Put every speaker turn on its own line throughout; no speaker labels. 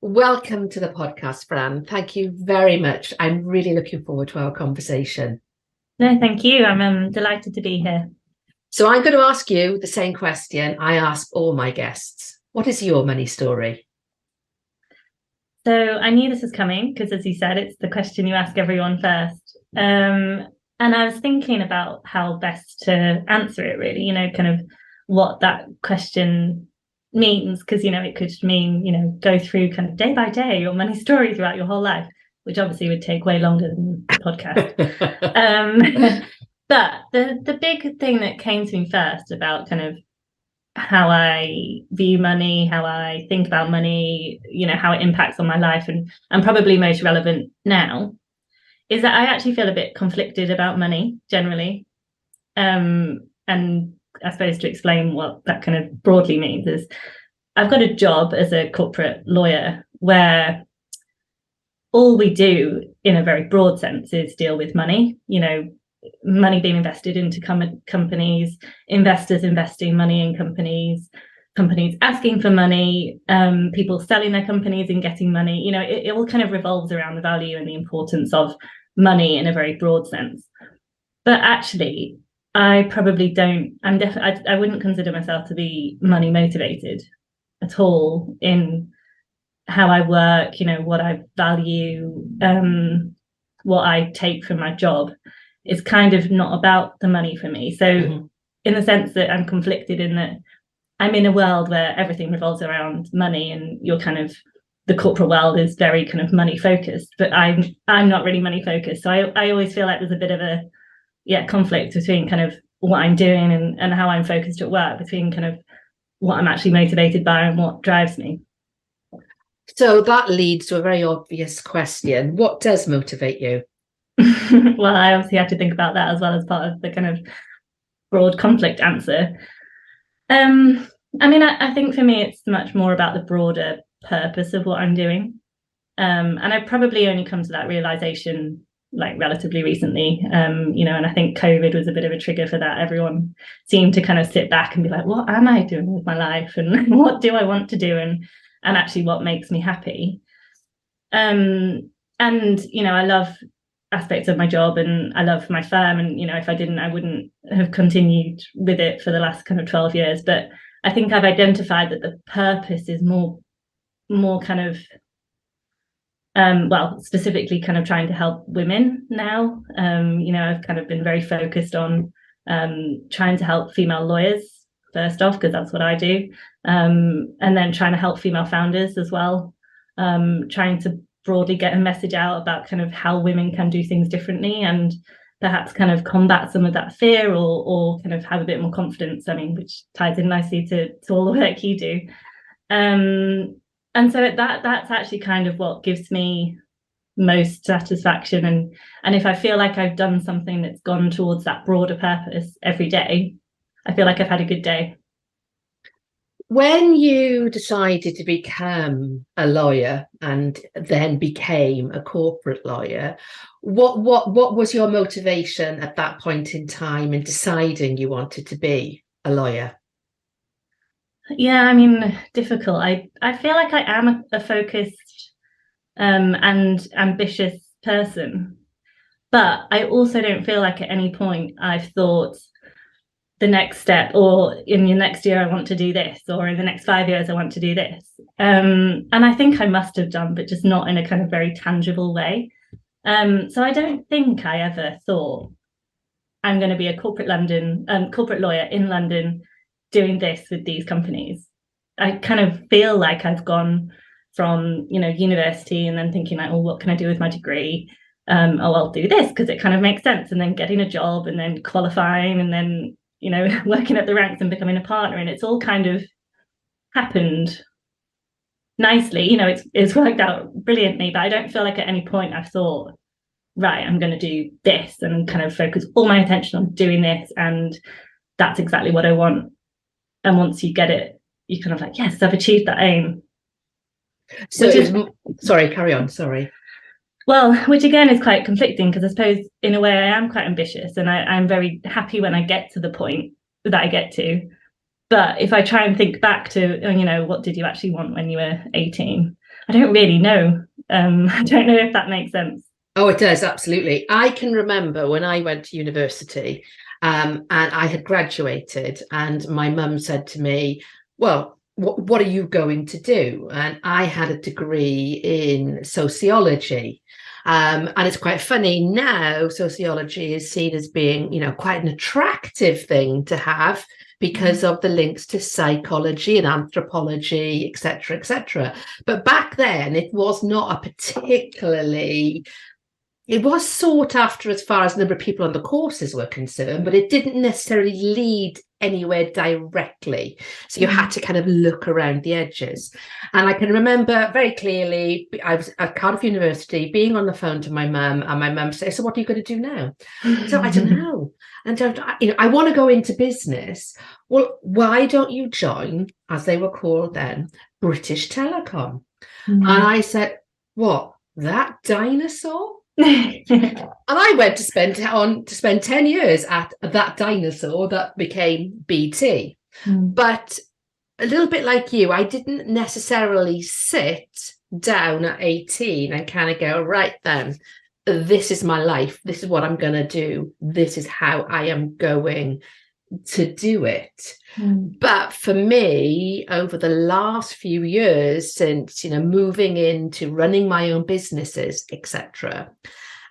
Welcome to the podcast, Fran. Thank you very much. I'm really looking forward to our conversation.
No, thank you. I'm delighted to be here.
So I'm going to ask you the same question I ask all my guests. What is your money story?
So I knew this was coming because, as you said, it's the question you ask everyone first. And I was thinking about how best to answer it, really, kind of what that question means, because, it could mean, go through kind of day by day your money story throughout your whole life, which obviously would take way longer than the podcast. But the big thing that came to me first about kind of how I view money, how I think about money, how it impacts on my life, and probably most relevant now, is that I actually feel a bit conflicted about money generally. And I suppose to explain what that kind of broadly means is I've got a job as a corporate lawyer where all we do in a very broad sense is deal with money, money being invested into companies, investors investing money in companies asking for money, people selling their companies and getting money. It all kind of revolves around the value and the importance of money in a very broad sense. But actually, I probably don't, I wouldn't consider myself to be money motivated at all in how I work, what I value, what I take from my job. Is kind of not about the money for me. So in the sense that I'm conflicted in that I'm in a world where everything revolves around money, and you're kind of, the corporate world is very kind of money focused, but I'm not really money focused. So I always feel like there's a bit of a conflict between kind of what I'm doing and how I'm focused at work, between kind of what I'm actually motivated by and what drives me.
So that leads to a very obvious question. What does motivate you?
Well, I obviously had to think about that as well as part of the kind of broad conflict answer. I think for me, it's much more about the broader purpose of what I'm doing. And I probably only come to that realization like relatively recently, and I think COVID was a bit of a trigger for that. Everyone seemed to kind of sit back and be like, what am I doing with my life? And what do I want to do? And actually what makes me happy? And, I love aspects of my job and I love my firm, and if I didn't, I wouldn't have continued with it for the last kind of 12 years. But I think I've identified that the purpose is more kind of specifically kind of trying to help women now. I've kind of been very focused on trying to help female lawyers first off, because that's what I do, and then trying to help female founders as well, trying to broadly get a message out about kind of how women can do things differently and perhaps kind of combat some of that fear or kind of have a bit more confidence. Which ties in nicely to all the work you do. And so that's actually kind of what gives me most satisfaction. And if I feel like I've done something that's gone towards that broader purpose every day, I feel like I've had a good day.
When you decided to become a lawyer and then became a corporate lawyer, what was your motivation at that point in time in deciding you wanted to be a lawyer?
Yeah, difficult. I feel like I am a focused and ambitious person, but I also don't feel like at any point I've thought the next step, or in the next year I want to do this, or in the next 5 years I want to do this. And I think I must have done, but just not in a kind of very tangible way. So I don't think I ever thought I'm going to be a corporate lawyer in London doing this with these companies. I kind of feel like I've gone from, university and then thinking like, oh, what can I do with my degree? I'll do this because it kind of makes sense. And then getting a job and then qualifying and then, working at the ranks and becoming a partner. And it's all kind of happened nicely. It's worked out brilliantly, but I don't feel like at any point I've thought, right, I'm going to do this and kind of focus all my attention on doing this. And that's exactly what I want. And once you get it, you're kind of like, yes, I've achieved that aim.
So sorry, carry on. Sorry.
Well, which again is quite conflicting, because I suppose in a way I am quite ambitious and I'm very happy when I get to the point that I get to. But if I try and think back to, what did you actually want when you were 18? I don't really know. I don't know if that makes sense.
Oh, it does, absolutely. I can remember when I went to university, and I had graduated, and my mum said to me, well, what are you going to do? And I had a degree in sociology. And it's quite funny now, sociology is seen as being, quite an attractive thing to have because of the links to psychology and anthropology, etc., etc. But back then, it was not a particularly it was sought after as far as the number of people on the courses were concerned, but it didn't necessarily lead anywhere directly. So you had to kind of look around the edges. And I can remember very clearly, I was at Cardiff University being on the phone to my mum, and my mum said, so what are you going to do now? So I don't know. And I want to go into business. Well, why don't you join, as they were called then, British Telecom? And I said, what, that dinosaur? And I went to spend 10 years at that dinosaur that became BT. But a little bit like you, I didn't necessarily sit down at 18 and kind of go, right then, this is my life. This is what I'm going to do. This is how I am going to do it. But for me, over the last few years, since moving into running my own businesses, etc.,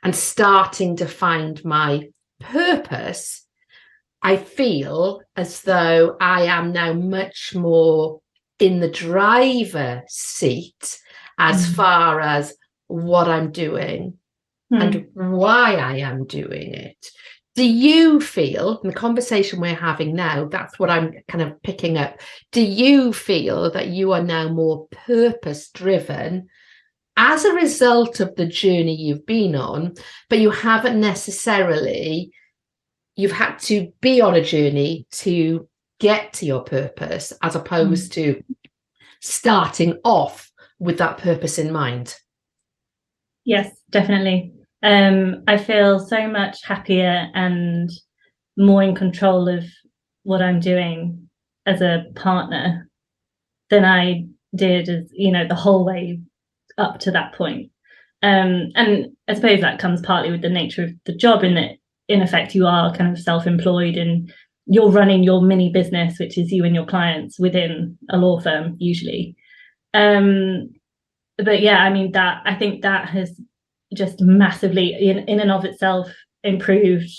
and starting to find my purpose, I feel as though I am now much more in the driver's seat as far as what I'm doing and why I am doing it. Do you feel, in the conversation we're having now, that's what I'm kind of picking up, do you feel that you are now more purpose-driven as a result of the journey you've been on, but you haven't necessarily, you've had to be on a journey to get to your purpose, as opposed to starting off with that purpose in mind?
Yes, definitely. I feel so much happier and more in control of what I'm doing as a partner than I did as, the whole way up to that point. And I suppose that comes partly with the nature of the job, in that, in effect, you are kind of self-employed and you're running your mini business, which is you and your clients within a law firm, usually. But yeah, I mean, I think that has just massively in and of itself improved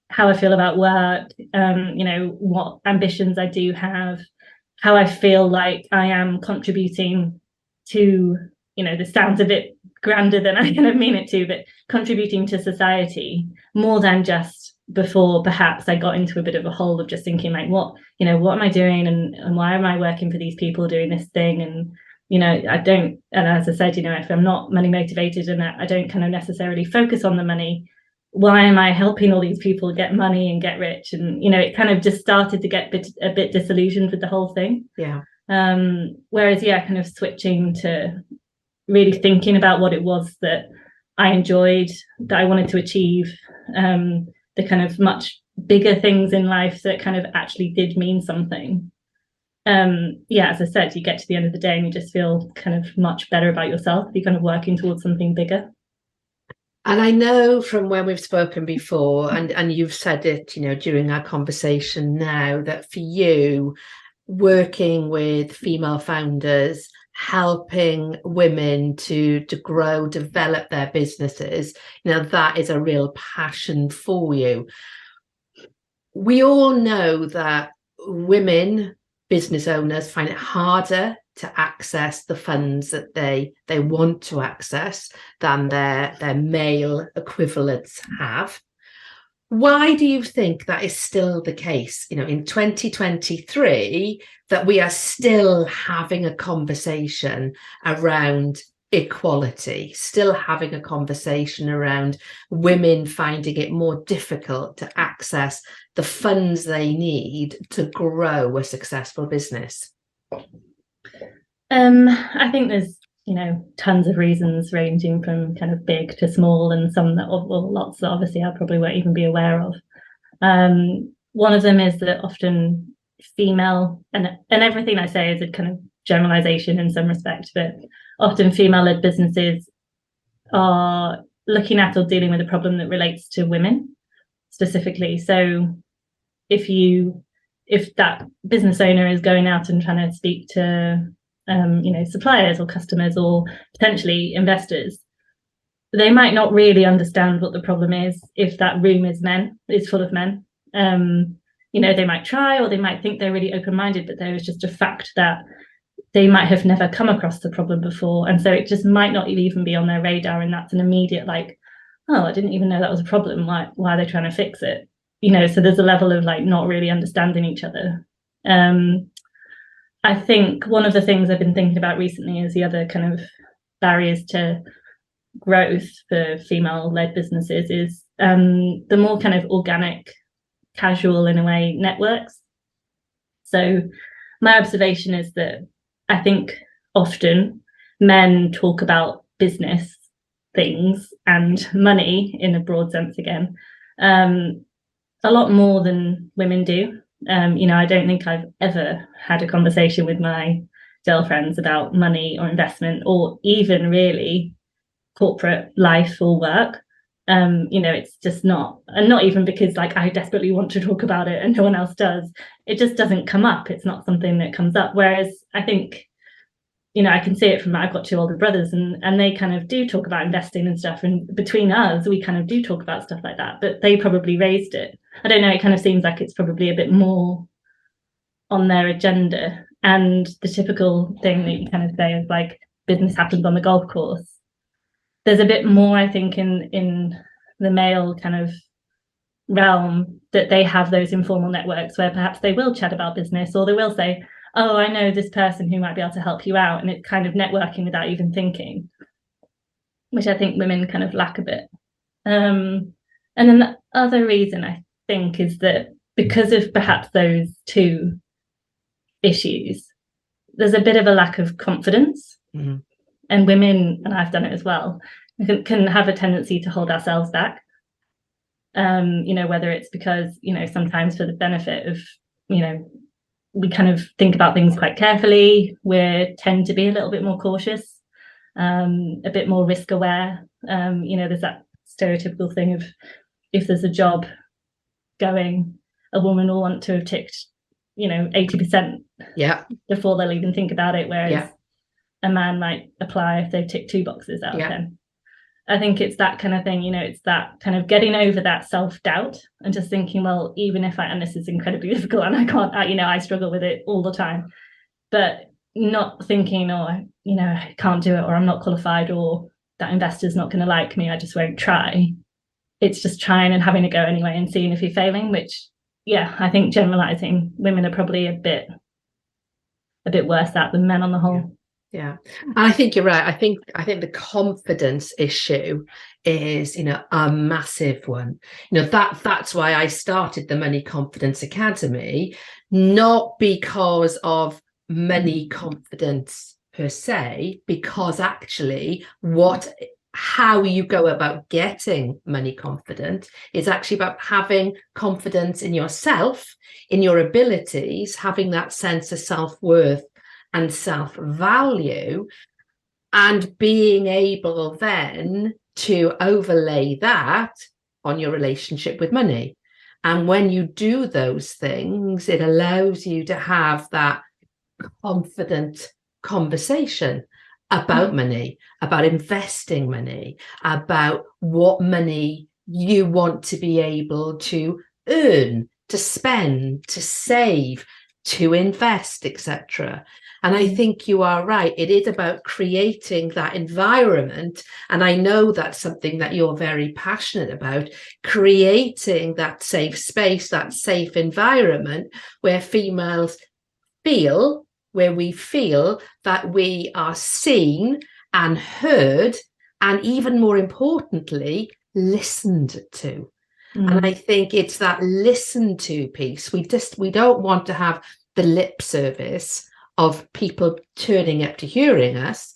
how I feel about work, what ambitions I do have, how I feel like I am contributing to, this sounds a bit grander than I kind of mean it to, but contributing to society more than just before. Perhaps I got into a bit of a hole of just thinking like, what am I doing, and why am I working for these people doing this thing? And I don't, and as I said, if I'm not money motivated and I don't kind of necessarily focus on the money, why am I helping all these people get money and get rich? And, it kind of just started to get a bit disillusioned with the whole thing.
Yeah.
Whereas, kind of switching to really thinking about what it was that I enjoyed, that I wanted to achieve, the kind of much bigger things in life that kind of actually did mean something. As I said, you get to the end of the day and you just feel kind of much better about yourself. You're kind of working towards something bigger.
And I know from when we've spoken before, and you've said it, during our conversation now, that for you, working with female founders, helping women to grow, develop their businesses, that is a real passion for you. We all know that women business owners find it harder to access the funds that they want to access than their male equivalents have. Why do you think that is still the case, in 2023, that we are still having a conversation around equality, still having a conversation around women finding it more difficult to access the funds they need to grow a successful business?
I think there's tons of reasons, ranging from kind of big to small, and some that, well, lots that obviously I probably won't even be aware of. One of them is that often female, and everything I say is a kind of generalization in some respect, but often female-led businesses are looking at or dealing with a problem that relates to women specifically. So if that business owner is going out and trying to speak to suppliers or customers or potentially investors, they might not really understand what the problem is if that room is full of men. They might try, or they might think they're really open-minded, but there is just a fact that they might have never come across the problem before, and so it just might not even be on their radar, and that's an immediate like, oh, I didn't even know that was a problem. Why are they trying to fix it? So there's a level of like not really understanding each other. I think one of the things I've been thinking about recently is the other kind of barriers to growth for female-led businesses is the more kind of organic, casual in a way networks. So my observation is that I think often men talk about business things and money in a broad sense again a lot more than women do. I don't think I've ever had a conversation with my girlfriends about money or investment or even really corporate life or work. It's just not, and not even because like I desperately want to talk about it and no one else does. It just doesn't come up. It's not something that comes up. Whereas I think, I can see it from, I've got two older brothers and they kind of do talk about investing and stuff. And between us, we kind of do talk about stuff like that, but they probably raised it. I don't know. It kind of seems like it's probably a bit more on their agenda. And the typical thing that you kind of say is like business happens on the golf course. There's a bit more, I think, in the male kind of realm that they have those informal networks where perhaps they will chat about business, or they will say, oh, I know this person who might be able to help you out. And it's kind of networking without even thinking, which I think women kind of lack a bit. And then the other reason I think is that because of perhaps those two issues, there's a bit of a lack of confidence. Mm-hmm. And women, and I've done it as well, can have a tendency to hold ourselves back. Whether it's because, sometimes for the benefit of, we kind of think about things quite carefully. We tend to be a little bit more cautious, a bit more risk aware. There's that stereotypical thing of if there's a job going, a woman will want to have ticked, 80% before they'll even think about it. Whereas a man might apply if they tick 2 boxes out of 10. I think it's that kind of thing, it's that kind of getting over that self-doubt and just thinking, well, even if and this is incredibly difficult and I can't, I struggle with it all the time, but not thinking, I can't do it, or I'm not qualified, or that investor's not going to like me, I just won't try. It's just trying and having a go anyway and seeing if you're failing, which, I think generalizing, women are probably a bit worse at than men on the whole.
Yeah, and I think you're right. I think the confidence issue is, a massive one. That's why I started the Money Confidence Academy, not because of money confidence per se, because actually how you go about getting money confident is actually about having confidence in yourself, in your abilities, having that sense of self-worth and self-value, and being able then to overlay that on your relationship with money. And when you do those things, it allows you to have that confident conversation about money, about investing money, about what money you want to be able to earn, to spend, to save, to invest, etc. And I think you are right. It is about creating that environment. And I know that's something that you're very passionate about, creating that safe space, that safe environment where females feel, where we feel that we are seen and heard, and even more importantly, listened to. And I think it's that listen to piece. We don't want to have the lip service of people turning up to hearing us.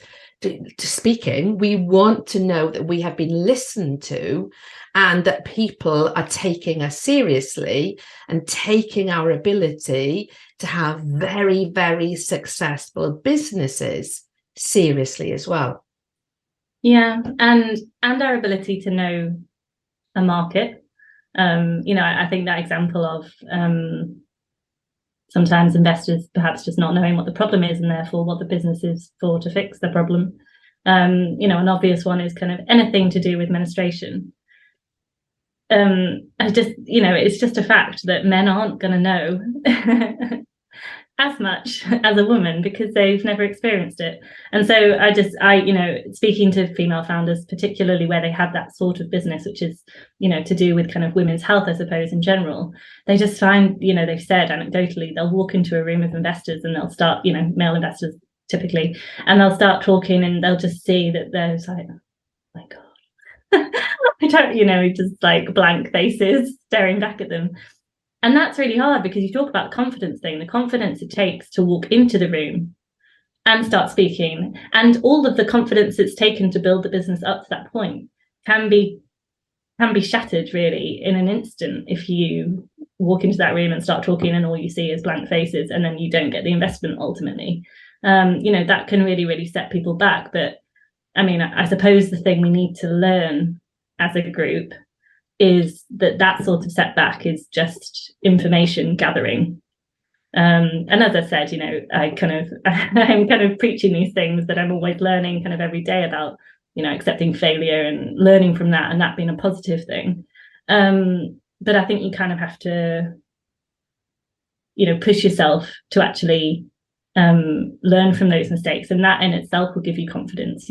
speaking, we want to know that we have been listened to and that people are taking us seriously and taking our ability to have very, very successful businesses seriously as well.
Yeah, and our ability to know a market. I think that example of sometimes investors perhaps just not knowing what the problem is and therefore what the business is for to fix the problem. An obvious one is kind of anything to do with menstruation. It's just a fact that men aren't going to know as much as a woman because they've never experienced it. And so speaking to female founders, particularly where they have that sort of business, which is, to do with kind of women's health, I suppose, in general, they just find, they've said anecdotally, they'll walk into a room of investors and they'll start, male investors typically, and they'll start talking and they'll just see that there's like, oh my God, I don't, just like blank faces staring back at them. And that's really hard because you talk about the confidence thing, the confidence it takes to walk into the room and start speaking, and all of the confidence it's taken to build the business up to that point can be shattered really in an instant if you walk into that room and start talking and all you see is blank faces and then you don't get the investment ultimately. That can really, really set people back. But I mean, I suppose the thing we need to learn as a group is that sort of setback is just information gathering. And as I said, I'm kind of preaching these things that I'm always learning kind of every day about, accepting failure and learning from that and that being a positive thing. But I think you kind of have to, push yourself to actually learn from those mistakes. And that in itself will give you confidence.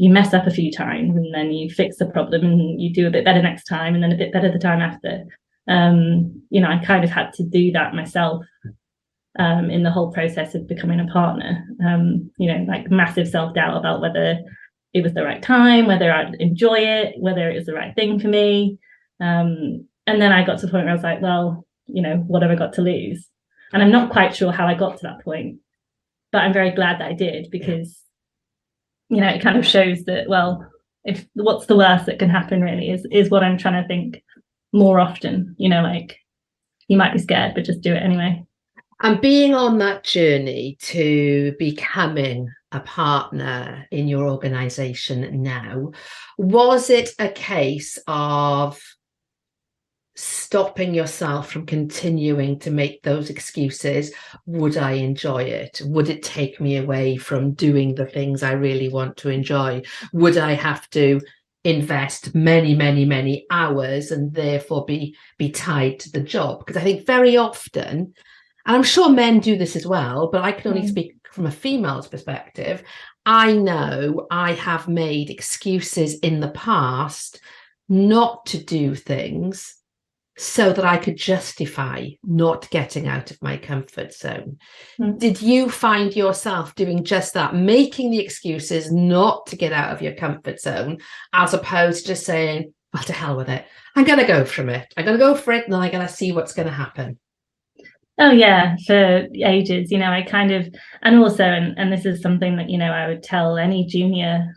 You mess up a few times and then you fix the problem and you do a bit better next time and then a bit better the time after. I kind of had to do that myself in the whole process of becoming a partner. Like massive self-doubt about whether it was the right time, whether I'd enjoy it, whether it was the right thing for me. And then I got to the point where I was like, well, what have I got to lose? And I'm not quite sure how I got to that point, but I'm very glad that I did because it kind of shows that, well, if what's the worst that can happen really is what I'm trying to think more often, like you might be scared, but just do it anyway.
And being on that journey to becoming a partner in your organization now, was it a case of stopping yourself from continuing to make those excuses? Would I enjoy it? Would it take me away from doing the things I really want to enjoy? Would I have to invest many, many, many hours and therefore be tied to the job? Because I think very often, and I'm sure men do this as well, but I can only speak from a female's perspective, I know I have made excuses in the past not to do things so that I could justify not getting out of my comfort zone. Did you find yourself doing just that, making the excuses not to get out of your comfort zone, as opposed to just saying, well, to hell with it, I'm going to go from it. I'm going to go for it and then I'm going to see what's going to happen?
Oh yeah, for ages, I kind of, and also, and this is something that, I would tell any junior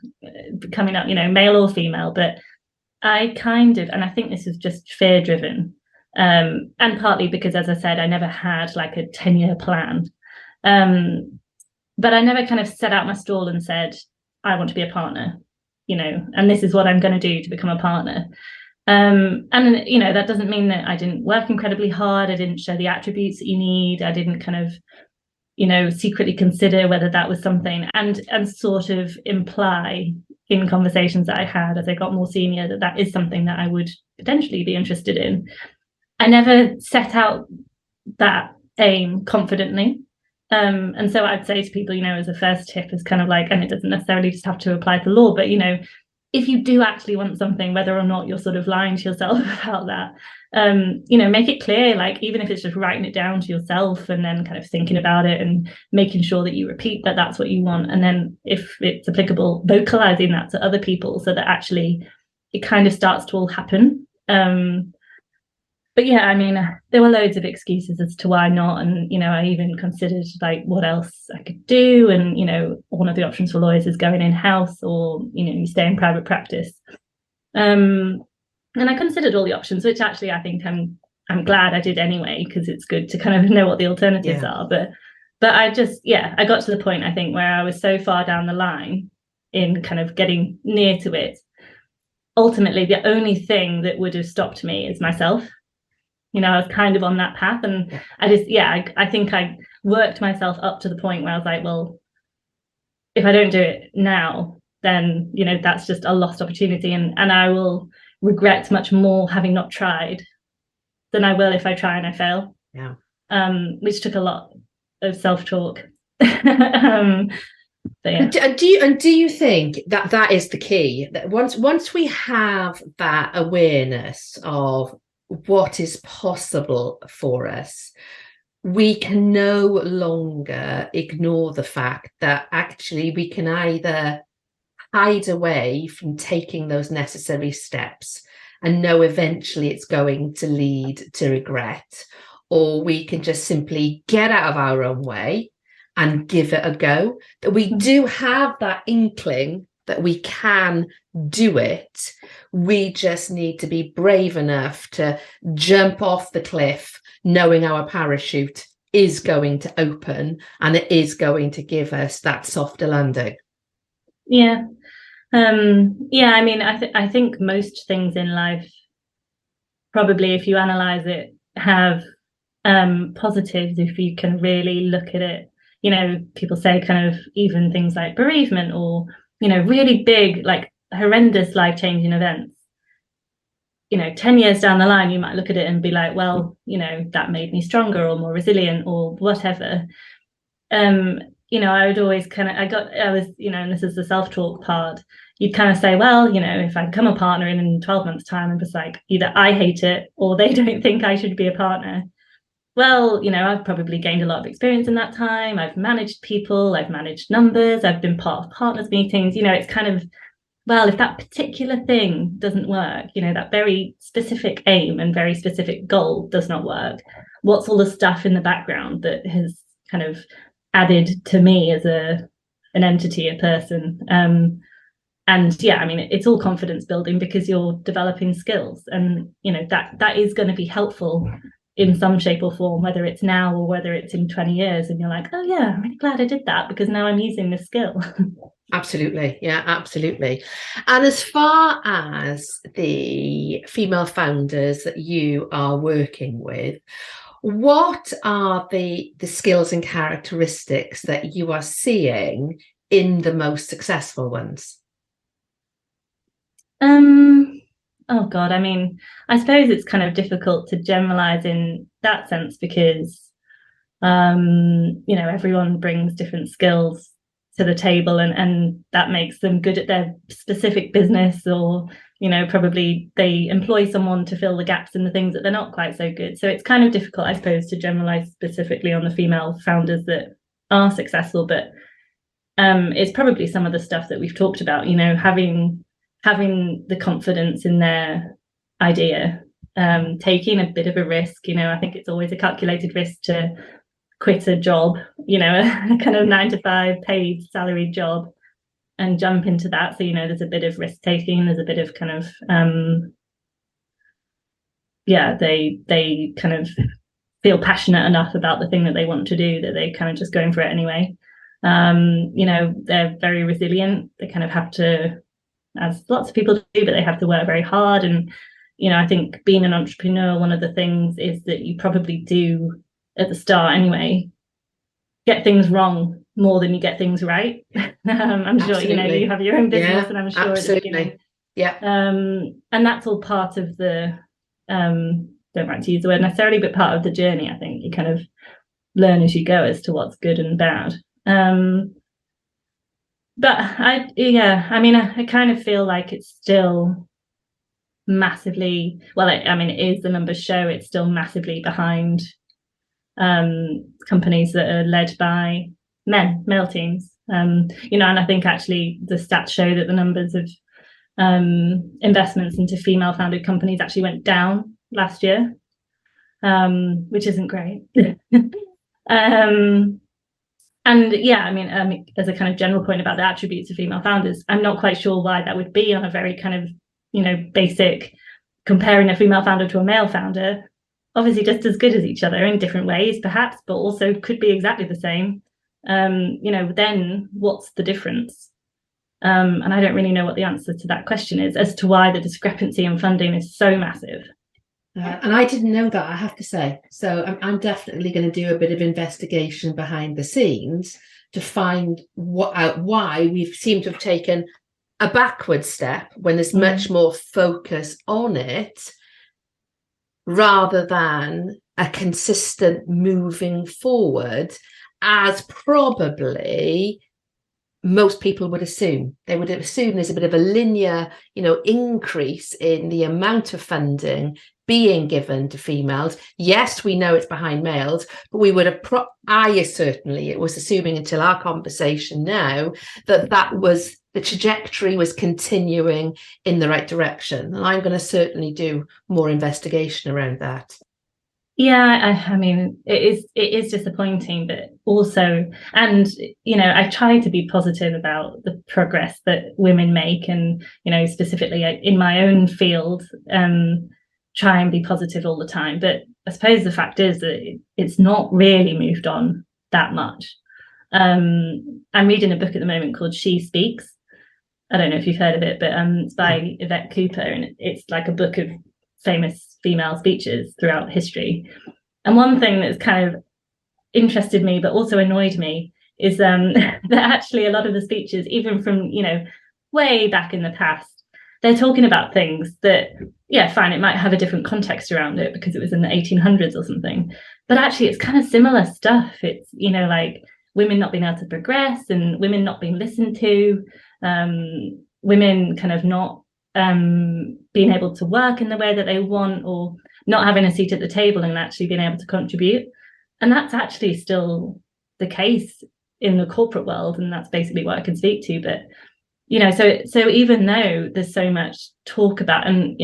coming up, male or female, but I kind of, and I think this is just fear driven, and partly because, as I said, I never had like a 10-year plan, but I never kind of set out my stall and said, I want to be a partner, and this is what I'm going to do to become a partner. And that doesn't mean that I didn't work incredibly hard. I didn't show the attributes that you need. I didn't kind of, secretly consider whether that was something and sort of imply in conversations that I had as I got more senior that is something that I would potentially be interested in. I never set out that aim confidently. And so I'd say to people, as a first tip is kind of like, and it doesn't necessarily just have to apply to law, but, if you do actually want something, whether or not you're sort of lying to yourself about that, make it clear, like even if it's just writing it down to yourself and then kind of thinking about it and making sure that you repeat that that's what you want. And then if it's applicable, vocalizing that to other people so that actually it kind of starts to all happen. but yeah, I mean, there were loads of excuses as to why not. And, I even considered like what else I could do. And, one of the options for lawyers is going in-house, or, you stay in private practice. And I considered all the options, which actually I think I'm glad I did anyway, because it's good to kind of know what the alternatives are. But I just, I got to the point, I think, where I was so far down the line in kind of getting near to it. Ultimately, the only thing that would have stopped me is myself. I was kind of on that path, and I think I worked myself up to the point where I was like, well, if I don't do it now, then, that's just a lost opportunity, and I will regret much more having not tried than I will if I try and I fail.
Yeah.
Which took a lot of self-talk. But yeah.
And do you think that is the key? That once we have that awareness of what is possible for us, we can no longer ignore the fact that actually we can either hide away from taking those necessary steps and know eventually it's going to lead to regret, or we can just simply get out of our own way and give it a go. That we do have that inkling that we can do it. We just need to be brave enough to jump off the cliff, knowing our parachute is going to open and it is going to give us that softer landing.
Yeah. I mean, I think most things in life, probably, if you analyze it, have positives if you can really look at it. People say kind of even things like bereavement, or, really big, like horrendous life-changing events. 10 years down the line, you might look at it and be like, well, that made me stronger or more resilient or whatever. I would always and this is the self-talk part, you'd kind of say, well, if I become a partner in 12 months' time, and just like, either I hate it or they don't think I should be a partner. Well, I've probably gained a lot of experience in that time. I've managed people, I've managed numbers, I've been part of partners meetings. It's kind of, well, if that particular thing doesn't work, that very specific aim and very specific goal does not work, what's all the stuff in the background that has kind of added to me as an entity, a person? And yeah, I mean, it's all confidence building, because you're developing skills, and that is going to be helpful in some shape or form, whether it's now or whether it's in 20 years, and you're like, oh yeah, I'm really glad I did that, because now I'm using this skill.
Absolutely. Yeah, absolutely. And as far as the female founders that you are working with, what are the skills and characteristics that you are seeing in the most successful ones?
Oh God, I mean, I suppose it's kind of difficult to generalize in that sense, because everyone brings different skills to the table, and that makes them good at their specific business, or probably they employ someone to fill the gaps in the things that they're not quite so good. So it's kind of difficult, I suppose, to generalize specifically on the female founders that are successful. But it's probably some of the stuff that we've talked about, having the confidence in their idea, taking a bit of a risk. I think it's always a calculated risk to quit a job, a kind of 9-to-5 paid salaried job, and jump into that. So, there's a bit of risk taking, there's a bit of kind of, they kind of feel passionate enough about the thing that they want to do that they kind of just going for it anyway. They're very resilient. They kind of have to, as lots of people do, but they have to work very hard. And, I think being an entrepreneur, one of the things is that you probably do at the start anyway, get things wrong more than you get things right. I'm sure, you have your own business, and I'm sure
absolutely. Yeah.
And that's all part of the, don't like to use the word necessarily, but part of the journey. I think you kind of learn as you go as to what's good and bad. But I kind of feel like it's still massively, well, it is, the numbers show it's still massively behind companies that are led by male teams. And I think actually the stats show that the numbers of investments into female founded companies actually went down last year. which isn't great. And yeah, I mean, as a kind of general point about the attributes of female founders, I'm not quite sure why that would be on a very kind of, basic, comparing a female founder to a male founder, obviously just as good as each other in different ways, perhaps, but also could be exactly the same. Then what's the difference? And I don't really know what the answer to that question is, as to why the discrepancy in funding is so massive.
And I didn't know that, I have to say. So I'm definitely going to do a bit of investigation behind the scenes to find out why we've seemed to have taken a backward step when there's much more focus on it, rather than a consistent moving forward, as probably most people would assume. They would assume there's a bit of a linear, increase in the amount of funding being given to females. Yes, we know it's behind males, but we would have, I certainly was assuming until our conversation now, that was the trajectory was continuing in the right direction. And I'm going to certainly do more investigation around that.
Yeah, I mean, it is disappointing, but also, and I try to be positive about the progress that women make, and specifically in my own field, try and be positive all the time. But I suppose the fact is that it's not really moved on that much. I'm reading a book at the moment called She Speaks. I don't know if you've heard of it, but it's by Yvette Cooper, and it's like a book of famous female speeches throughout history. And one thing that's kind of interested me but also annoyed me is that actually a lot of the speeches, even from way back in the past, they're talking about things that, yeah, fine, it might have a different context around it because it was in the 1800s or something, but actually it's kind of similar stuff. It's like women not being able to progress, and women not being listened to, women kind of not being able to work in the way that they want, or not having a seat at the table and actually being able to contribute. And that's actually still the case in the corporate world, and that's basically what I can speak to. But so even though there's so much talk about, and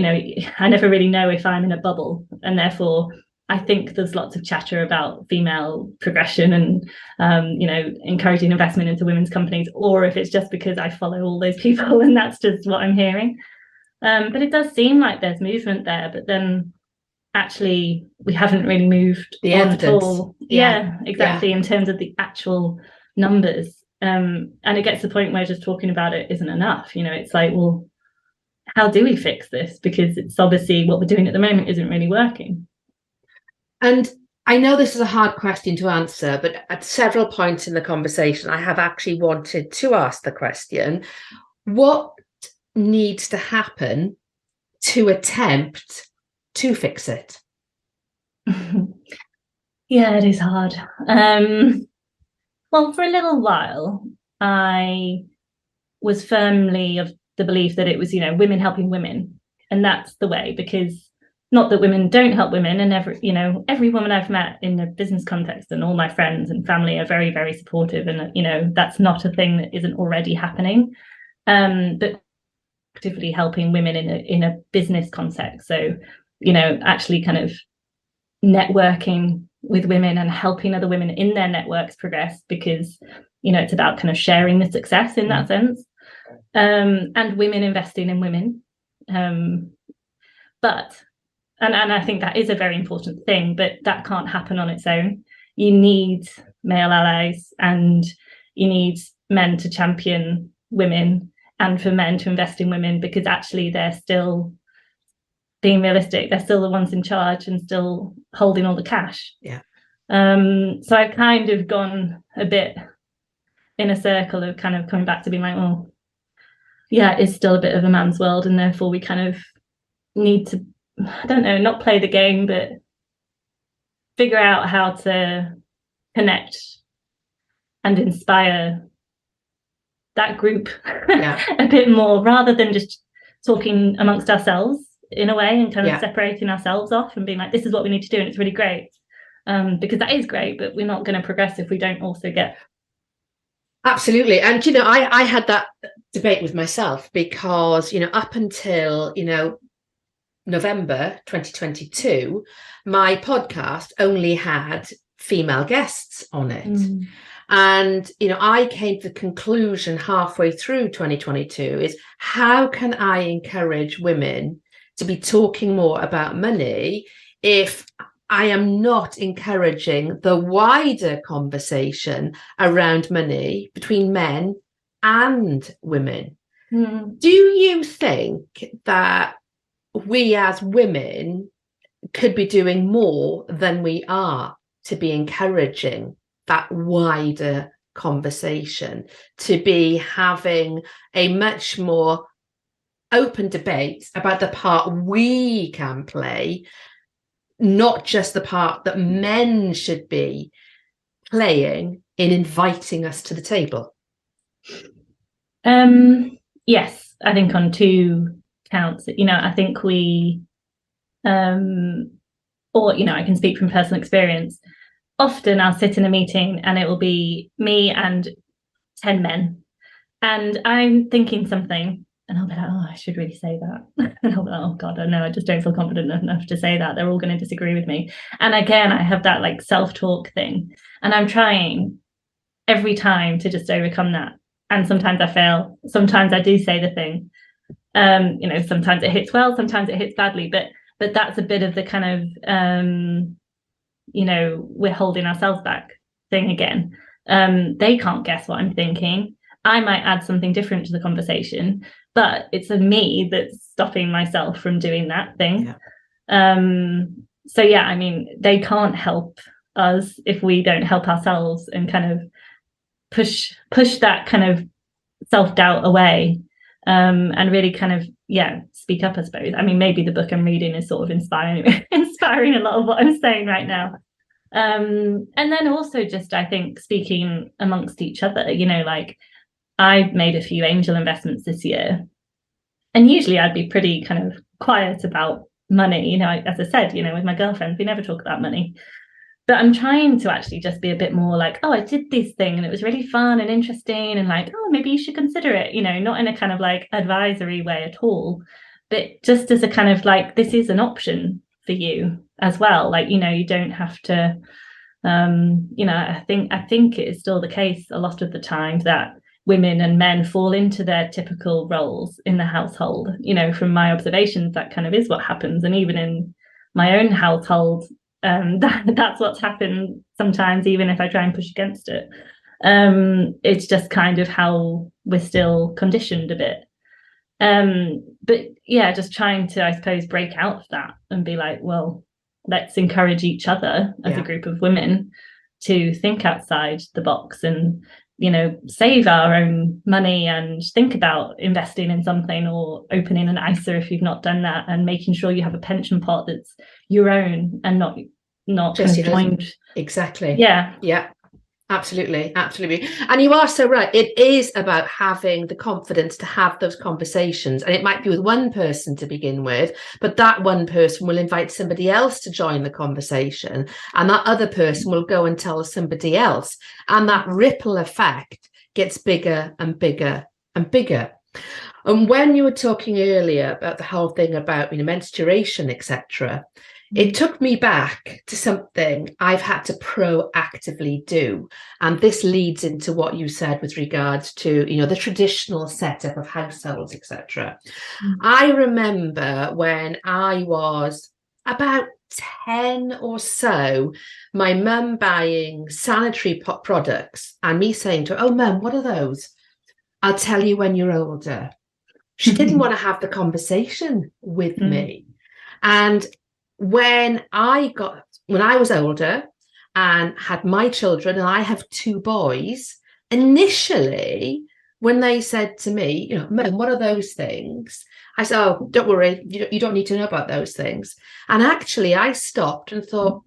I never really know if I'm in a bubble, and therefore I think there's lots of chatter about female progression and encouraging investment into women's companies, or if it's just because I follow all those people and that's just what I'm hearing. But it does seem like there's movement there, but then actually we haven't really moved
the
on
evidence.
At all. Yeah, exactly. In terms of the actual numbers. And it gets to the point where just talking about it isn't enough. It's like, well, how do we fix this? Because it's obviously what we're doing at the moment isn't really working.
And I know this is a hard question to answer, but at several points in the conversation, I have actually wanted to ask the question, what needs to happen to attempt to fix it?
Yeah, it is hard. Well, for a little while, I was firmly of the belief that it was, women helping women. And that's the way, because not that women don't help women, and every woman I've met in a business context and all my friends and family are very, very supportive. And, that's not a thing that isn't already happening. But actively helping women in a business context. So, actually kind of networking with women and helping other women in their networks progress, because, it's about kind of sharing the success in that sense. And women investing in women. But I think that is a very important thing, but that can't happen on its own. You need male allies, and you need men to champion women, and for men to invest in women, because actually they're still, being realistic, they're still the ones in charge and still holding all the cash.
Yeah.
So I've kind of gone a bit in a circle of kind of coming back to being like, well, yeah, it's still a bit of a man's world, and therefore we kind of need to, I don't know, not play the game, but figure out how to connect and inspire that group a bit more, rather than just talking amongst ourselves in a way and kind of separating ourselves off and being like, this is what we need to do and it's really great, because that is great, but we're not going to progress if we don't also get.
Absolutely. And I had that debate with myself, because up until November 2022, my podcast only had female guests on it. And, I came to the conclusion halfway through 2022 is how can I encourage women to be talking more about money if I am not encouraging the wider conversation around money between men and women? Do you think that we as women could be doing more than we are to be encouraging that wider conversation, to be having a much more open debate about the part we can play, not just the part that men should be playing in inviting us to the table?
Yes, I think on two counts. I think we, I can speak from personal experience. Often I'll sit in a meeting and it will be me and 10 men, and I'm thinking something, and I'll be like, oh, I should really say that. And I'll be like, oh God, I know, I just don't feel confident enough to say that. They're all going to disagree with me. And again, I have that like self-talk thing, and I'm trying every time to just overcome that. And sometimes I fail. Sometimes I do say the thing. Sometimes it hits well, sometimes it hits badly. But that's a bit of the kind of, we're holding ourselves back thing again. They can't guess what I'm thinking. I might add something different to the conversation, but it's me that's stopping myself from doing that thing. Yeah. They can't help us if we don't help ourselves and kind of push that kind of self-doubt away, and really kind of speak up, I suppose. Maybe the book I'm reading is sort of inspiring a lot of what I'm saying right now. And then also just, I think, speaking amongst each other, like I've made a few angel investments this year, and usually I'd be pretty kind of quiet about money, as I said, with my girlfriends, we never talk about money. But I'm trying to actually just be a bit more like, oh, I did this thing and it was really fun and interesting, and like, oh, maybe you should consider it, not in a kind of like advisory way at all, but just as a kind of like, this is an option for you as well. Like, you don't have to, I think it is still the case a lot of the time that women and men fall into their typical roles in the household. From my observations, that kind of is what happens. And even in my own household, that's what's happened sometimes, even if I try and push against it. It's just kind of how we're still conditioned a bit. But yeah, just trying to, I suppose, break out of that and be like, well, let's encourage each other as a group of women to think outside the box and, save our own money and think about investing in something or opening an ISA if you've not done that, and making sure you have a pension pot that's your own and not just kind of joined.
Exactly.
Yeah.
Absolutely. And you are so right. It is about having the confidence to have those conversations. And it might be with one person to begin with, but that one person will invite somebody else to join the conversation. And that other person will go and tell somebody else. And that ripple effect gets bigger and bigger and bigger. And when you were talking earlier about the whole thing about, menstruation, etc., it took me back to something I've had to proactively do. And this leads into what you said with regards to, the traditional setup of households, etc. I remember when I was about 10 or so, my mum buying sanitary products and me saying to her, oh, Mum, what are those? I'll tell you when you're older. She didn't want to have the conversation with me. And when I was older and had my children, and I have two boys, initially, when they said to me, Mum, what are those things? I said, oh, don't worry, you don't need to know about those things. And actually, I stopped and thought,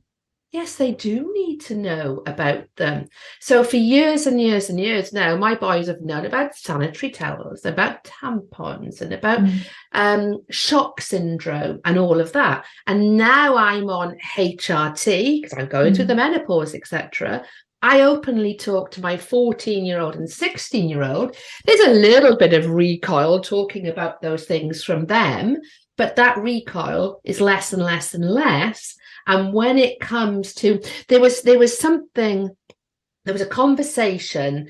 yes, they do need to know about them. So for years and years and years now, my boys have known about sanitary towels, about tampons, and about shock syndrome and all of that. And now I'm on HRT because I'm going through the menopause, etc. I openly talk to my 14-year-old and 16-year-old. There's a little bit of recoil talking about those things from them, but that recoil is less and less and less. And when it comes to, there was a conversation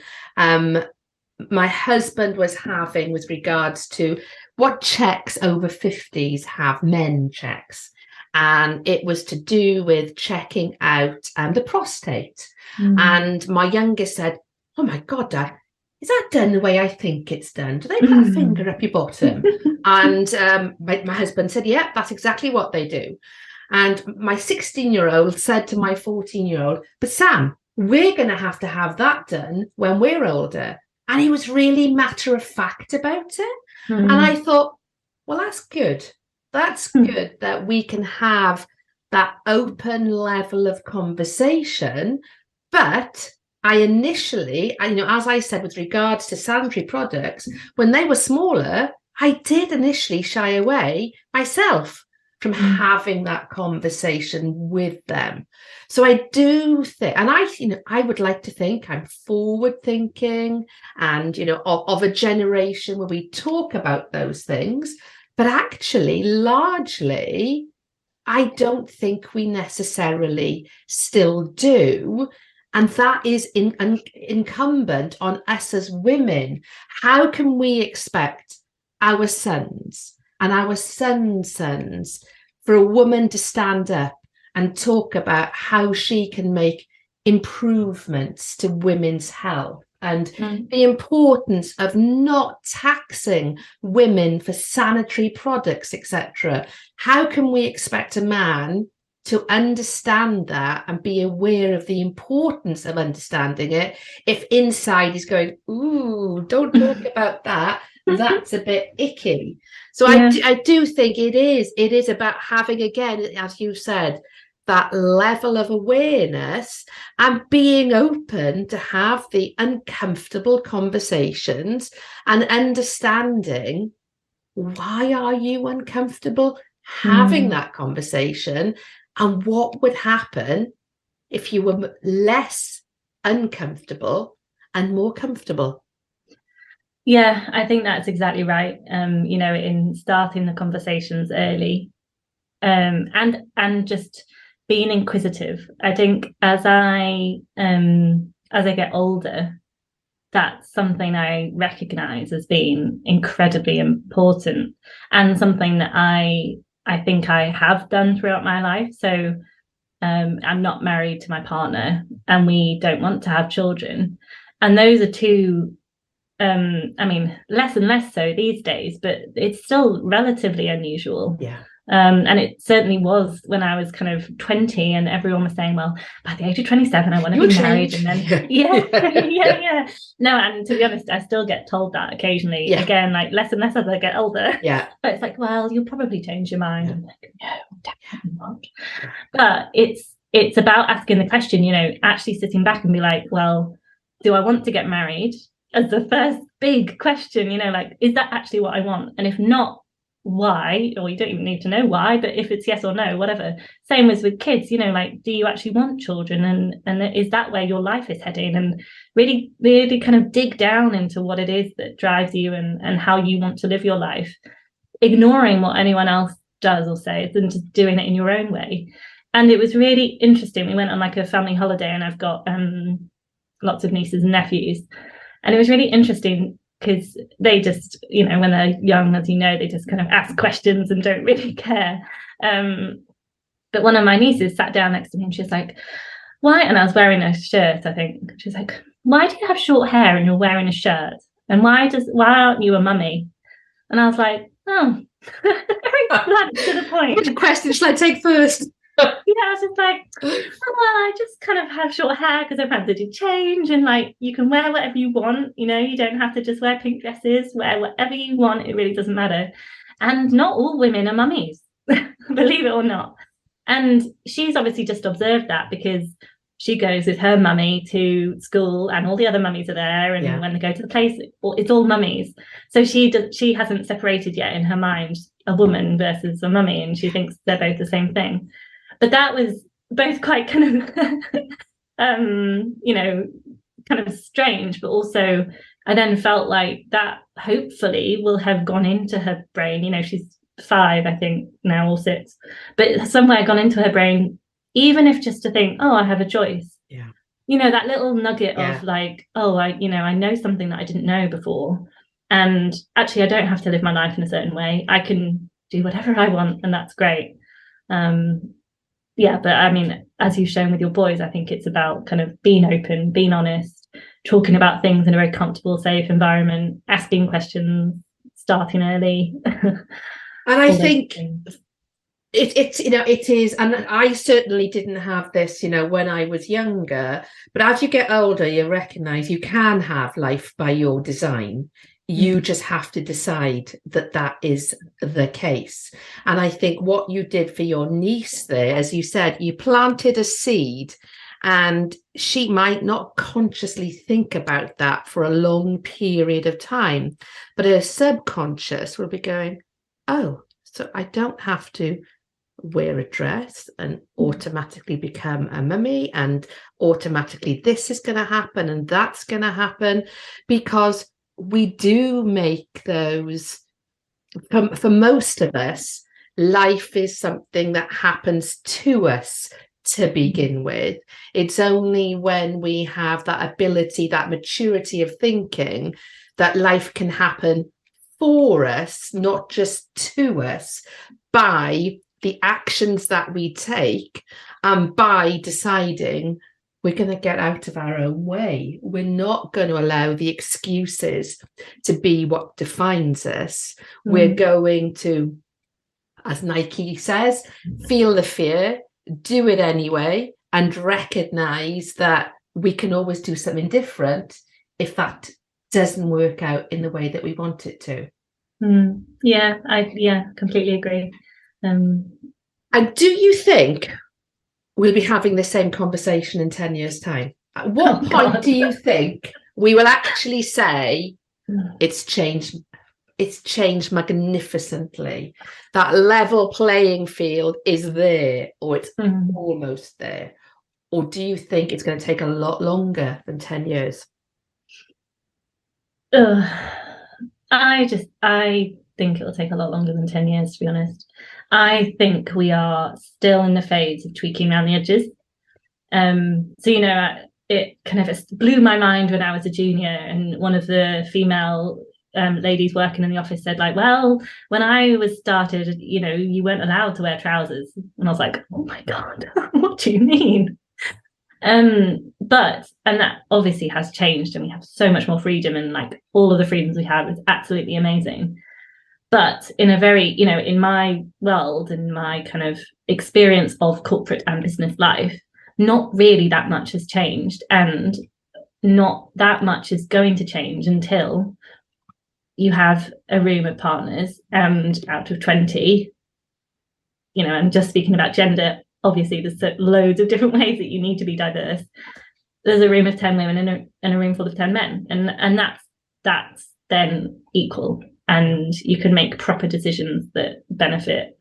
my husband was having with regards to what checks over 50s have, men checks. And it was to do with checking out the prostate. And my youngest said, "Oh my God, Dad, is that done the way I think it's done? Do they put a finger up your bottom?" And my husband said, "Yeah, that's exactly what they do." And my 16-year-old said to my 14-year-old, "But Sam, we're going to have that done when we're older." And he was really matter of fact about it. And I thought, well, that's good. That's good that we can have that open level of conversation. But I initially, as I said, with regards to sanitary products, when they were smaller, I did initially shy away myself from having that conversation with them. So I do think, and I would like to think I'm forward thinking and, of a generation where we talk about those things, but actually largely, I don't think we necessarily still do. And that is incumbent on us as women. How can we expect our sons and our sons' sons for a woman to stand up and talk about how she can make improvements to women's health and the importance of not taxing women for sanitary products, etc.? How can we expect a man to understand that and be aware of the importance of understanding it if inside he's going, "Ooh, don't talk about that. That's a bit icky"? So I do think it is about having, again, as you said, that level of awareness and being open to have the uncomfortable conversations and understanding, why are you uncomfortable having that conversation, and what would happen if you were less uncomfortable and more comfortable?
Yeah, I think that's exactly right. In starting the conversations early, and just being inquisitive. I think as I get older, that's something I recognize as being incredibly important, and something that I think I have done throughout my life. So I'm not married to my partner, and we don't want to have children. And those are two, less and less so these days, but it's still relatively unusual.
Yeah.
And it certainly was when I was kind of 20, and everyone was saying, well, by the age of 27, I want to be married. And then, yeah. No, and to be honest, I still get told that occasionally. Yeah. Again, like less and less as I get older.
Yeah.
But it's like, well, you'll probably change your mind. Yeah. I'm like, no, definitely not. But it's about asking the question, actually sitting back and be like, well, do I want to get married? As the first big question, like, is that actually what I want? And if not, why? Or you don't even need to know why, but if it's yes or no, whatever. Same as with kids, like, do you actually want children? And is that where your life is heading? And really, really kind of dig down into what it is that drives you and how you want to live your life, ignoring what anyone else does or says and just doing it in your own way. And it was really interesting. We went on like a family holiday, and I've got lots of nieces and nephews. And it was really interesting because they just, when they're young, as you know, they just kind of ask questions and don't really care. But one of my nieces sat down next to me, and she's like, why? And I was wearing a shirt, I think. She's like, why do you have short hair and you're wearing a shirt? And why aren't you a mummy? And I was like, oh, very blunt to the point.
Which question should I take first?
Yeah, I was just like, I just kind of have short hair because everyone's had to change, and like, you can wear whatever you want, you don't have to just wear pink dresses, wear whatever you want, it really doesn't matter. And not all women are mummies, believe it or not. And she's obviously just observed that because she goes with her mummy to school, and all the other mummies are there, and when they go to the place, it's all mummies. So she hasn't separated yet in her mind a woman versus a mummy, and she thinks they're both the same thing. But that was both quite kind of you know, kind of strange, but also I then felt like that hopefully will have gone into her brain. You know, she's 5, I think now, or 6, but somewhere gone into her brain, even if just to think, oh, I have a choice.
Yeah.
You know, that little nugget
Yeah.
of like, oh, I know something that I didn't know before. And actually, I don't have to live my life in a certain way. I can do whatever I want, and that's great. Yeah, but I mean, as you've shown with your boys, I think it's about kind of being open, being honest, talking about things in a very comfortable, safe environment, asking questions, starting early.
And I think it's, you know, it is, and I certainly didn't have this, you know, when I was younger, but as you get older, you recognize you can have life by your design. You just have to decide that that is the case. And I think what you did for your niece there, as you said, you planted a seed, and she might not consciously think about that for a long period of time, but her subconscious will be going, oh, so I don't have to wear a dress and automatically become a mummy, and automatically this is going to happen and that's going to happen, because we do make those, for most of us, life is something that happens to us to begin with. It's only when we have that ability, that maturity of thinking, that life can happen for us, not just to us, by the actions that we take, and by deciding we're going to get out of our own way. We're not going to allow the excuses to be what defines us. We're going to, as Nike says, feel the fear, do it anyway, and recognize that we can always do something different if that doesn't work out in the way that we want it to.
Yeah, I completely agree.
And do you think we'll be having the same conversation in 10 years' time? At what point do you think we will actually say it's changed magnificently, that level playing field is there, or it's almost there? Or do you think it's going to take a lot longer than 10 years?
I think it'll take a lot longer than 10 years, to be honest. I think we are still in the phase of tweaking around the edges. So, you know, it kind of blew my mind when I was a junior, and one of the female ladies working in the office said, like, well, when I was started, you know, you weren't allowed to wear trousers. And I was like, oh my God, what do you mean? And that obviously has changed, and we have so much more freedom, and like all of the freedoms we have is absolutely amazing. But in a very, you know, in my world, in my kind of experience of corporate and business life, not really that much has changed, and not that much is going to change until you have a room of partners, and out of 20, you know, and just speaking about gender, obviously there's loads of different ways that you need to be diverse. There's a room of 10 women and a room full of 10 men, and that's then equal, and you can make proper decisions that benefit,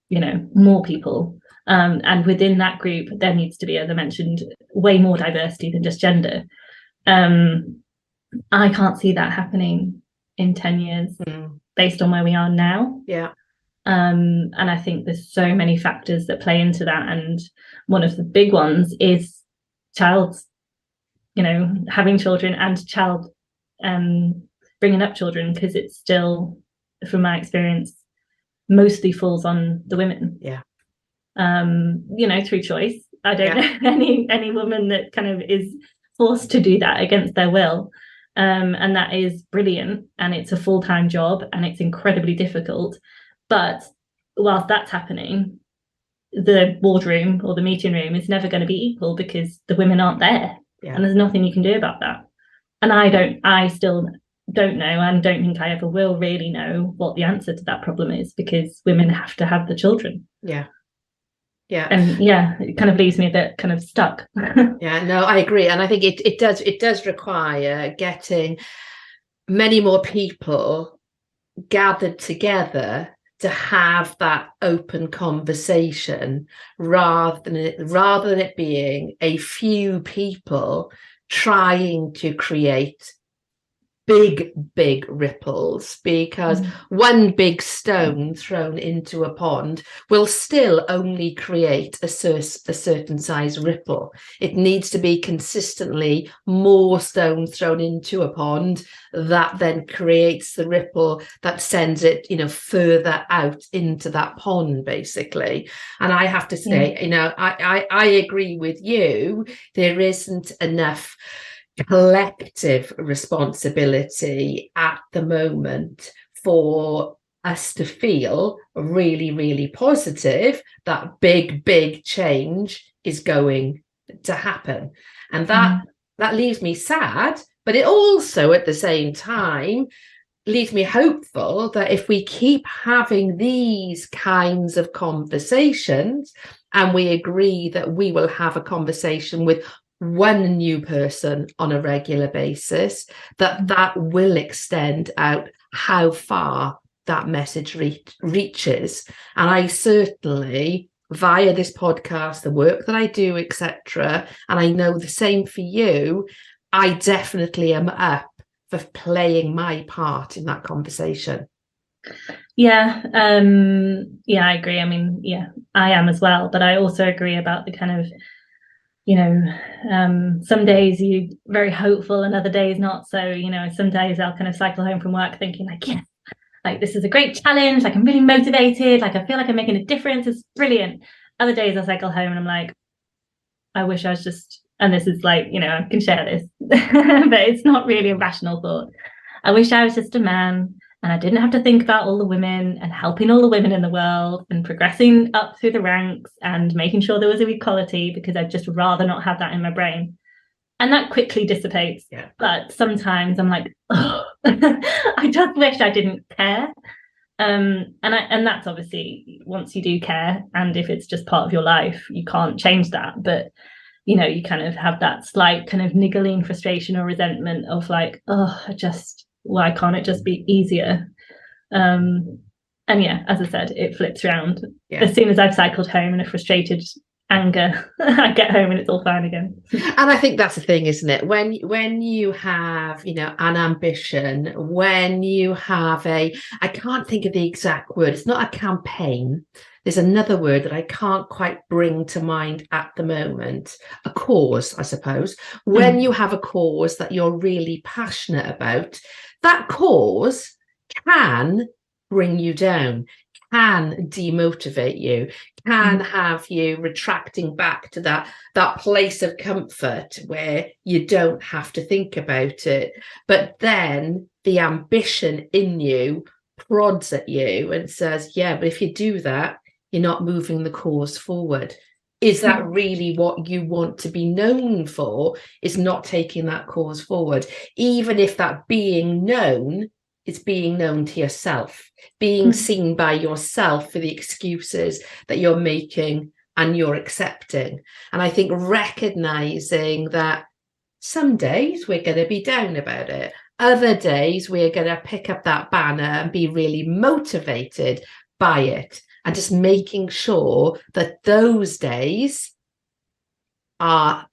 you know, more people. And within that group, there needs to be, as I mentioned, way more diversity than just gender. I can't see that happening in 10 years based on where we are now.
Yeah.
And I think there's so many factors that play into that. And one of the big ones is having children, and bringing up children, because it's still, from my experience, mostly falls on the women.
Yeah.
Through choice. I don't know any woman that kind of is forced to do that against their will. And that is brilliant, and it's a full-time job, and it's incredibly difficult. But whilst that's happening, the boardroom or the meeting room is never going to be equal, because the women aren't there, and there's nothing you can do about that. And I still don't know, and don't think I ever will really know what the answer to that problem is, because women have to have the children. And it kind of leaves me a bit kind of stuck.
No, I agree. And I think it does require getting many more people gathered together to have that open conversation rather than it being a few people trying to create big ripples, because one big stone thrown into a pond will still only create a certain size ripple. It needs to be consistently more stones thrown into a pond that then creates the ripple that sends it, further out into that pond, basically. And I have to say, I agree with you. There isn't enough collective responsibility at the moment for us to feel really, really positive that big change is going to happen. And that leaves me sad, but it also at the same time leaves me hopeful that if we keep having these kinds of conversations, and we agree that we will have a conversation with one new person on a regular basis, that will extend out how far that message reaches. And I certainly, via this podcast, the work that I do, etc., and I know the same for you, I definitely am up for playing my part in that conversation.
Yeah, I agree. I mean, I am as well, but I also agree about the kind of, some days you're very hopeful and other days not. So, some days I'll kind of cycle home from work thinking like this is a great challenge, like I'm really motivated, like I feel like I'm making a difference, it's brilliant. Other days I cycle home and I'm like, I wish I was just, and this is like, I can share this, but it's not really a rational thought. I wish I was just a man and I didn't have to think about all the women and helping all the women in the world and progressing up through the ranks and making sure there was an equality, because I'd just rather not have that in my brain. And that quickly dissipates. Yeah. But sometimes I'm like, oh, I just wish I didn't care. And that's obviously once you do care, and if it's just part of your life, you can't change that. But you kind of have that slight kind of niggling frustration or resentment of like, oh, why can't it just be easier? And as I said, it flips around. As soon as I've cycled home in a frustrated anger, I get home and it's all fine again.
And I think that's the thing, isn't it? When you have, an ambition, when you have I can't think of the exact word, it's not a campaign. There's another word that I can't quite bring to mind at the moment. A cause, I suppose. When you have a cause that you're really passionate about, that cause can bring you down, can demotivate you, can have you retracting back to that place of comfort where you don't have to think about it. But then the ambition in you prods at you and says, yeah, but if you do that, you're not moving the cause forward. Is that really what you want to be known for? Is not taking that cause forward, even if that being known is being known to yourself, being seen by yourself for the excuses that you're making and you're accepting. And I think recognizing that some days we're going to be down about it. Other days we're going to pick up that banner and be really motivated by it. And just making sure that those days are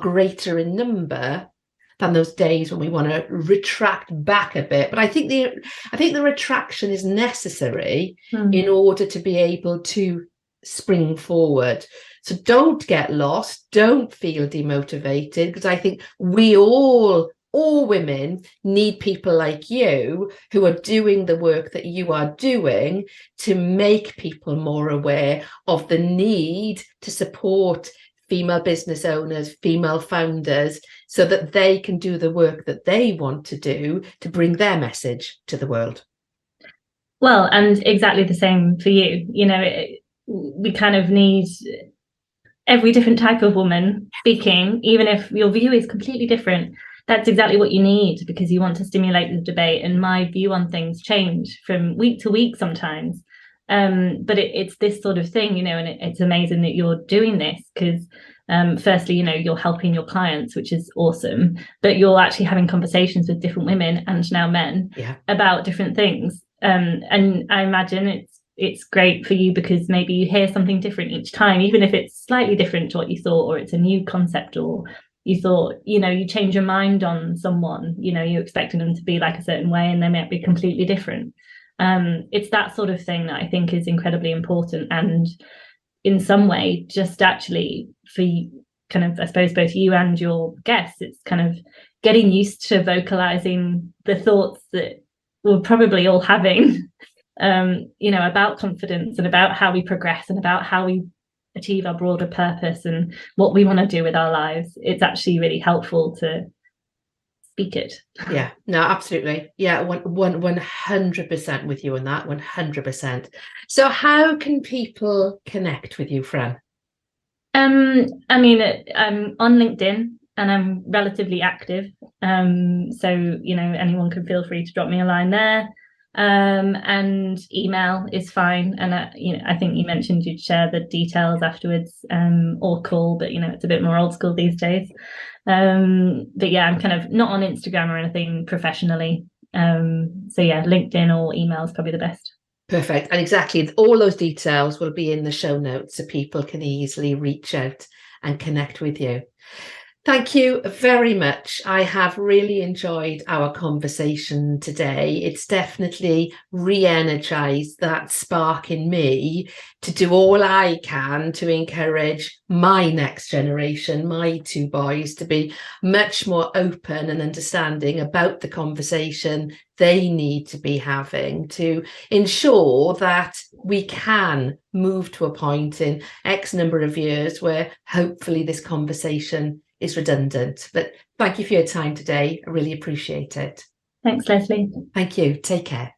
greater in number than those days when we want to retract back a bit. But I think the retraction is necessary in order to be able to spring forward. So don't get lost, don't feel demotivated, because I think we all women need people like you who are doing the work that you are doing to make people more aware of the need to support female business owners, female founders, so that they can do the work that they want to do to bring their message to the world.
Well, and exactly the same for you. We kind of need every different type of woman speaking, even if your view is completely different. That's exactly what you need, because you want to stimulate the debate. And my view on things change from week to week sometimes. But it's this sort of thing, and it's amazing that you're doing this, because firstly, you're helping your clients, which is awesome, but you're actually having conversations with different women and now men about different things. And I imagine it's great for you because maybe you hear something different each time, even if it's slightly different to what you thought, or it's a new concept, or you thought, you change your mind on someone, you're expecting them to be like a certain way and they might be completely different. It's that sort of thing that I think is incredibly important. And in some way, just actually for kind of, I suppose, both you and your guests, it's kind of getting used to vocalizing the thoughts that we're probably all having, about confidence and about how we progress and about how we achieve our broader purpose and what we want to do with our lives. It's actually really helpful to speak it.
Yeah, no, absolutely. Yeah, 100% with you on that, 100%. So how can people connect with you, Fran?
I'm on LinkedIn and I'm relatively active. So, anyone can feel free to drop me a line there. And email is fine. And, I think you mentioned you'd share the details afterwards, or call, but, it's a bit more old school these days. But yeah, I'm kind of not on Instagram or anything professionally. So yeah, LinkedIn or email is probably the best.
Perfect. And exactly, all those details will be in the show notes so people can easily reach out and connect with you. Thank you very much. I have really enjoyed our conversation today. It's definitely re-energized that spark in me to do all I can to encourage my next generation, my two boys, to be much more open and understanding about the conversation they need to be having to ensure that we can move to a point in X number of years where hopefully this conversation is redundant. But thank you for your time today. I really appreciate it.
Thanks, Lesley.
Thank you. Take care.